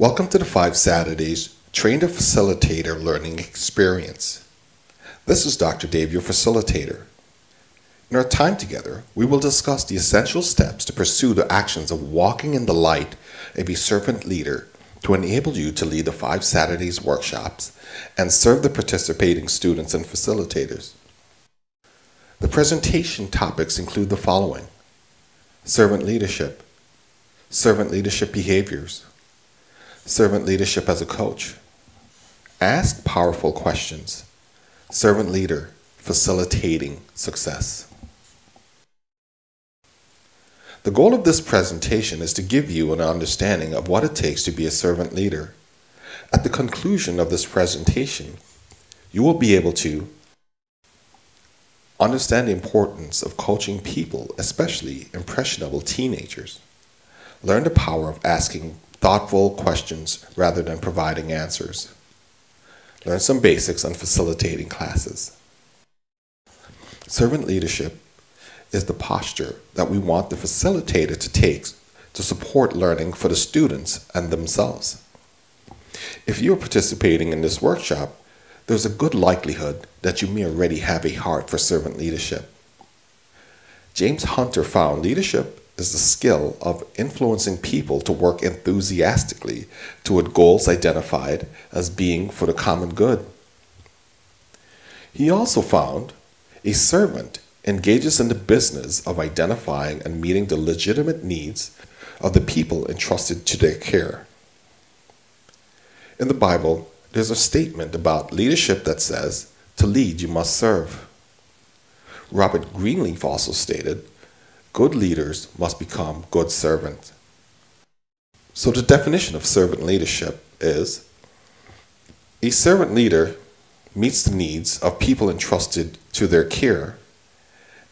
Welcome to the 5 Saturdays Train the Facilitator Learning Experience. This is Dr. Dave, your facilitator. In our time together, we will discuss the essential steps to pursue the actions of walking in the light of a servant leader to enable you to lead the 5 Saturdays workshops and serve the participating students and facilitators. The presentation topics include the following: servant leadership behaviors, servant leadership as a coach, ask powerful questions, servant leader facilitating success. The goal of this presentation is to give you an understanding of what it takes to be a servant leader. At the conclusion of this presentation, you will be able to understand the importance of coaching people, especially impressionable teenagers. Learn the power of asking thoughtful questions rather than providing answers. Learn some basics on facilitating classes. Servant leadership is the posture that we want the facilitator to take to support learning for the students and themselves. If you are participating in this workshop, there's a good likelihood that you may already have a heart for servant leadership. James Hunter found leadership is the skill of influencing people to work enthusiastically toward goals identified as being for the common good. He also found a servant engages in the business of identifying and meeting the legitimate needs of the people entrusted to their care. In the Bible, there's a statement about leadership that says, "To lead, you must serve." Robert Greenleaf also stated, "Good leaders must become good servants." So the definition of servant leadership is, a servant leader meets the needs of people entrusted to their care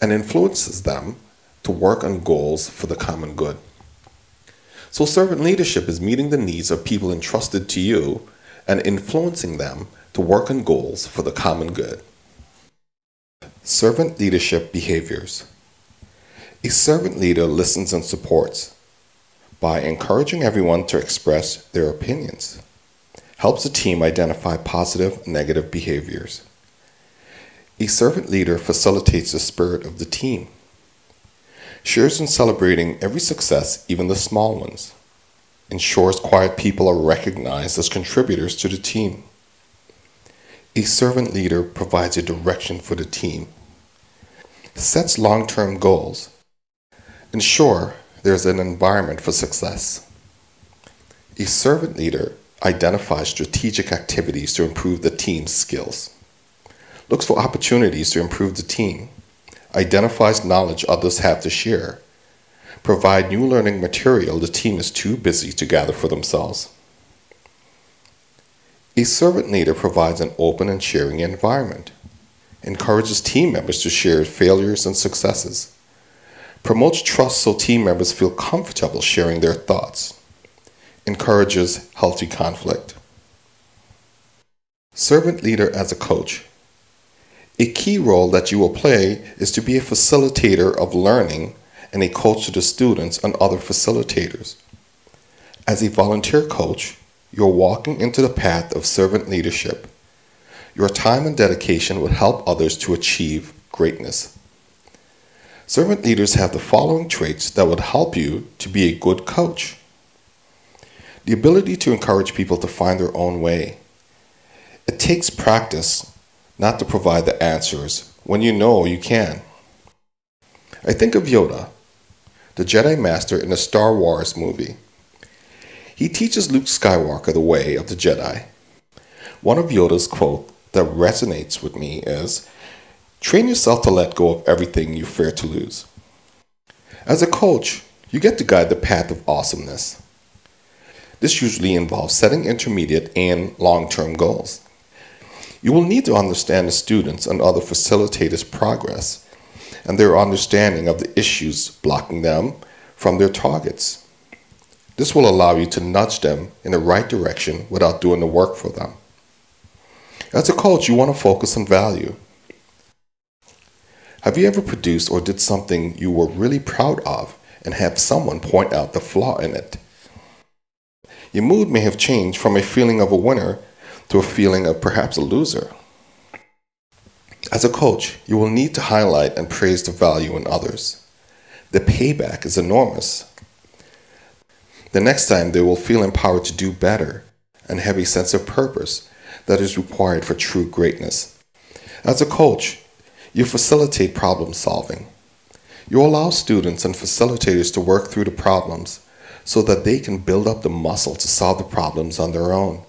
and influences them to work on goals for the common good. So servant leadership is meeting the needs of people entrusted to you and influencing them to work on goals for the common good. Servant leadership behaviors. A servant leader listens and supports by encouraging everyone to express their opinions, helps the team identify positive and negative behaviors. A servant leader facilitates the spirit of the team, shares in celebrating every success, even the small ones, ensures quiet people are recognized as contributors to the team. A servant leader provides a direction for the team, sets long-term goals, ensure there's an environment for success. A servant leader identifies strategic activities to improve the team's skills, looks for opportunities to improve the team, identifies knowledge others have to share, provide new learning material the team is too busy to gather for themselves. A servant leader provides an open and sharing environment, encourages team members to share failures and successes, promotes trust so team members feel comfortable sharing their thoughts, encourages healthy conflict. Servant leader as a coach. A key role that you will play is to be a facilitator of learning and a coach to the students and other facilitators. As a volunteer coach, you're walking into the path of servant leadership. Your time and dedication will help others to achieve greatness. Servant leaders have the following traits that would help you to be a good coach. The ability to encourage people to find their own way. It takes practice not to provide the answers when you know you can. I think of Yoda, the Jedi Master in the Star Wars movie. He teaches Luke Skywalker the way of the Jedi. One of Yoda's quotes that resonates with me is, "Train yourself to let go of everything you fear to lose." As a coach, you get to guide the path of awesomeness. This usually involves setting intermediate and long-term goals. You will need to understand the students and other facilitators' progress and their understanding of the issues blocking them from their targets. This will allow you to nudge them in the right direction without doing the work for them. As a coach, you want to focus on value. Have you ever produced or did something you were really proud of and have someone point out the flaw in it? Your mood may have changed from a feeling of a winner to a feeling of perhaps a loser. As a coach, you will need to highlight and praise the value in others. The payback is enormous. The next time they will feel empowered to do better and have a sense of purpose that is required for true greatness. As a coach, you facilitate problem solving. You allow students and facilitators to work through the problems so that they can build up the muscle to solve the problems on their own.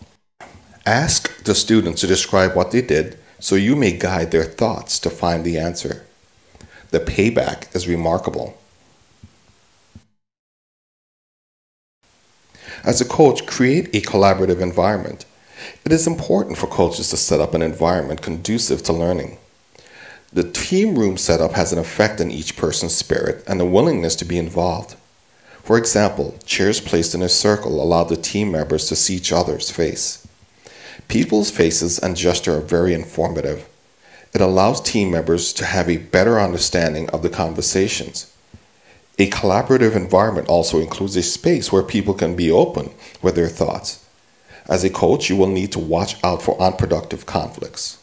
Ask the students to describe what they did so you may guide their thoughts to find the answer. The payback is remarkable. As a coach, create a collaborative environment. It is important for coaches to set up an environment conducive to learning. The team room setup has an effect on each person's spirit and the willingness to be involved. For example, chairs placed in a circle allow the team members to see each other's face. People's faces and gesture are very informative. It allows team members to have a better understanding of the conversations. A collaborative environment also includes a space where people can be open with their thoughts. As a coach, you will need to watch out for unproductive conflicts.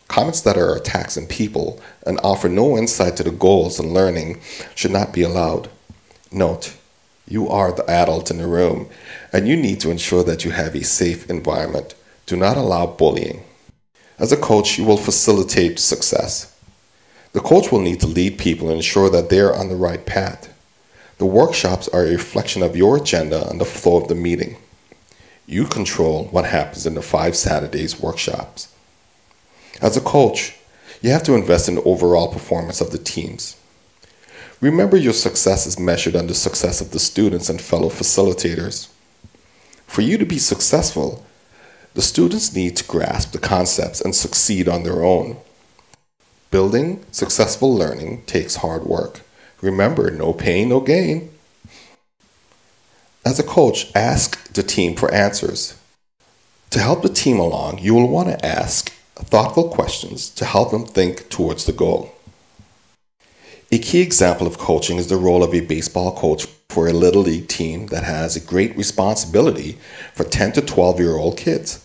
Comments that are attacks on people and offer no insight to the goals and learning should not be allowed. Note, you are the adult in the room, and you need to ensure that you have a safe environment. Do not allow bullying. As a coach, you will facilitate success. The coach will need to lead people and ensure that they are on the right path. The workshops are a reflection of your agenda and the flow of the meeting. You control what happens in the 5 Saturdays workshops. As a coach, you have to invest in the overall performance of the teams. Remember, your success is measured on the success of the students and fellow facilitators. For you to be successful, the students need to grasp the concepts and succeed on their own. Building successful learning takes hard work. Remember, no pain, no gain. As a coach, ask the team for answers. To help the team along, you will want to ask thoughtful questions to help them think towards the goal. A key example of coaching is the role of a baseball coach for a Little League team that has a great responsibility for 10 to 12-year-old kids.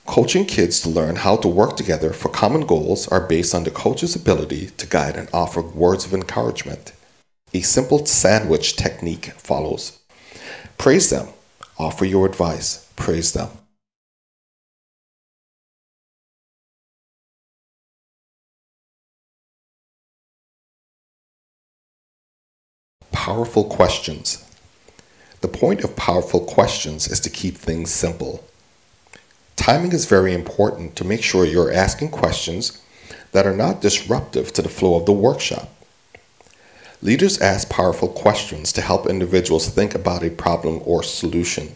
Coaching kids to learn how to work together for common goals are based on the coach's ability to guide and offer words of encouragement. A simple sandwich technique follows. Praise them. Offer your advice. Praise them. Powerful questions. The point of powerful questions is to keep things simple. Timing is very important to make sure you're asking questions that are not disruptive to the flow of the workshop. Leaders ask powerful questions to help individuals think about a problem or solution.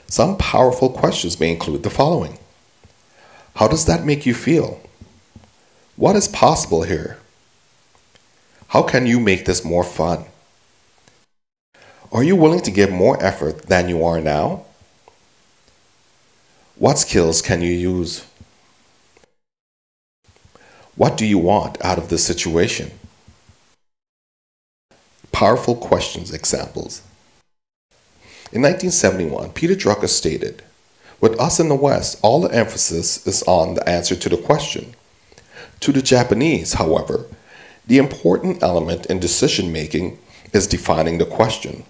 Some powerful questions may include the following. How does that make you feel? What is possible here? How can you make this more fun? Are you willing to give more effort than you are now? What skills can you use? What do you want out of this situation? Powerful questions examples. In 1971, Peter Drucker stated, "With us in the West, all the emphasis is on the answer to the question. To the Japanese, however, the important element in decision-making is defining the question."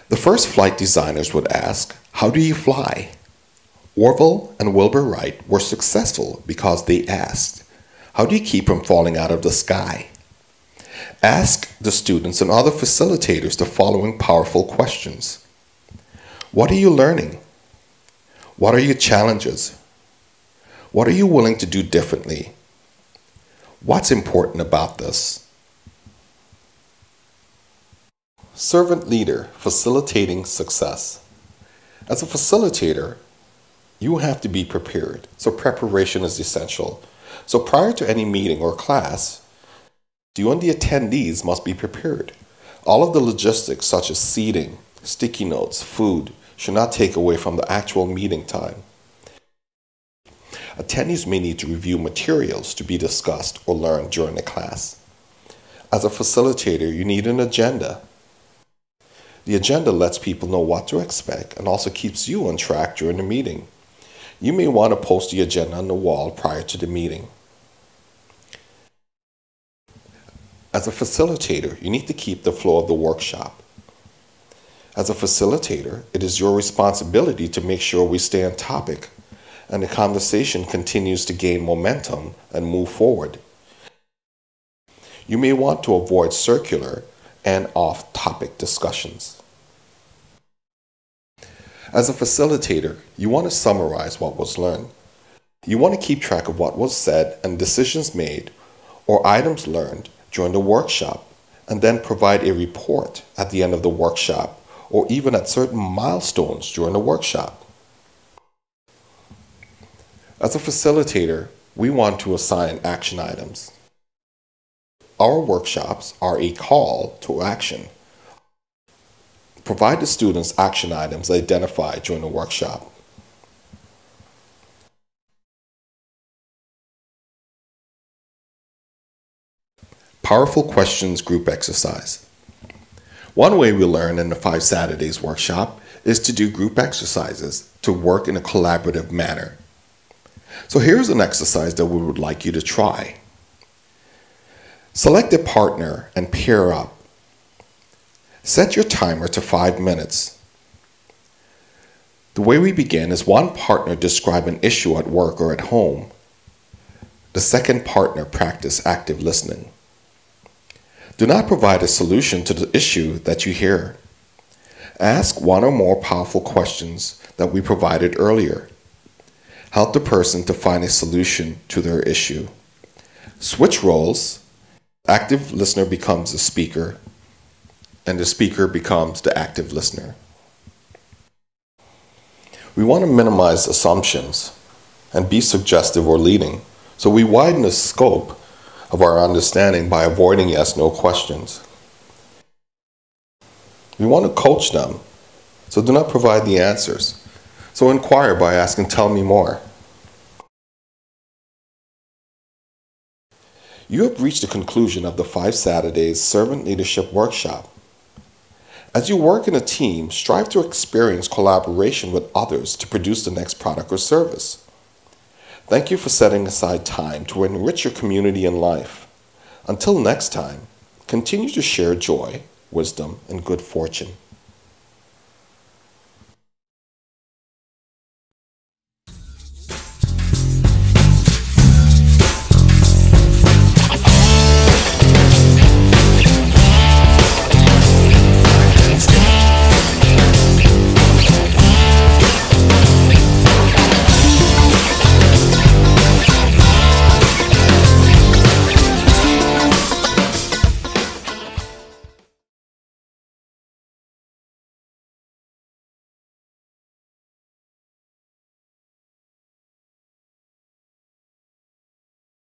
The first flight designers would ask, "How do you fly?" Orville and Wilbur Wright were successful because they asked, "How do you keep from falling out of the sky?" Ask the students and other facilitators the following powerful questions. What are you learning? What are your challenges? What are you willing to do differently? What's important about this? Servant leader, facilitating success. As a facilitator, you have to be prepared, so preparation is essential. So prior to any meeting or class, you and the attendees must be prepared. All of the logistics such as seating, sticky notes, food, should not take away from the actual meeting time. Attendees may need to review materials to be discussed or learned during the class. As a facilitator, you need an agenda. The agenda lets people know what to expect and also keeps you on track during the meeting. You may want to post the agenda on the wall prior to the meeting. As a facilitator, you need to keep the flow of the workshop. As a facilitator, it is your responsibility to make sure we stay on topic and the conversation continues to gain momentum and move forward. You may want to avoid circular and off-topic discussions. As a facilitator, you want to summarize what was learned. You want to keep track of what was said and decisions made or items learned during the workshop, and then provide a report at the end of the workshop or even at certain milestones during the workshop. As a facilitator, we want to assign action items. Our workshops are a call to action. Provide the students action items identified during the workshop. Powerful Questions Group Exercise. One way we learn in the 5 Saturdays workshop is to do group exercises to work in a collaborative manner. So here's an exercise that we would like you to try. Select a partner and pair up. Set your timer to 5 minutes. The way we begin is one partner describe an issue at work or at home. The second partner practice active listening. Do not provide a solution to the issue that you hear. Ask one or more powerful questions that we provided earlier. Help the person to find a solution to their issue. Switch roles. Active listener becomes the speaker, and the speaker becomes the active listener. We want to minimize assumptions and be suggestive or leading, so we widen the scope of our understanding by avoiding yes/no questions. We want to coach them, so do not provide the answers. So inquire by asking, "Tell me more." You have reached the conclusion of the 5 Saturdays Servant Leadership Workshop. As you work in a team, strive to experience collaboration with others to produce the next product or service. Thank you for setting aside time to enrich your community and life. Until next time, continue to share joy, wisdom, and good fortune.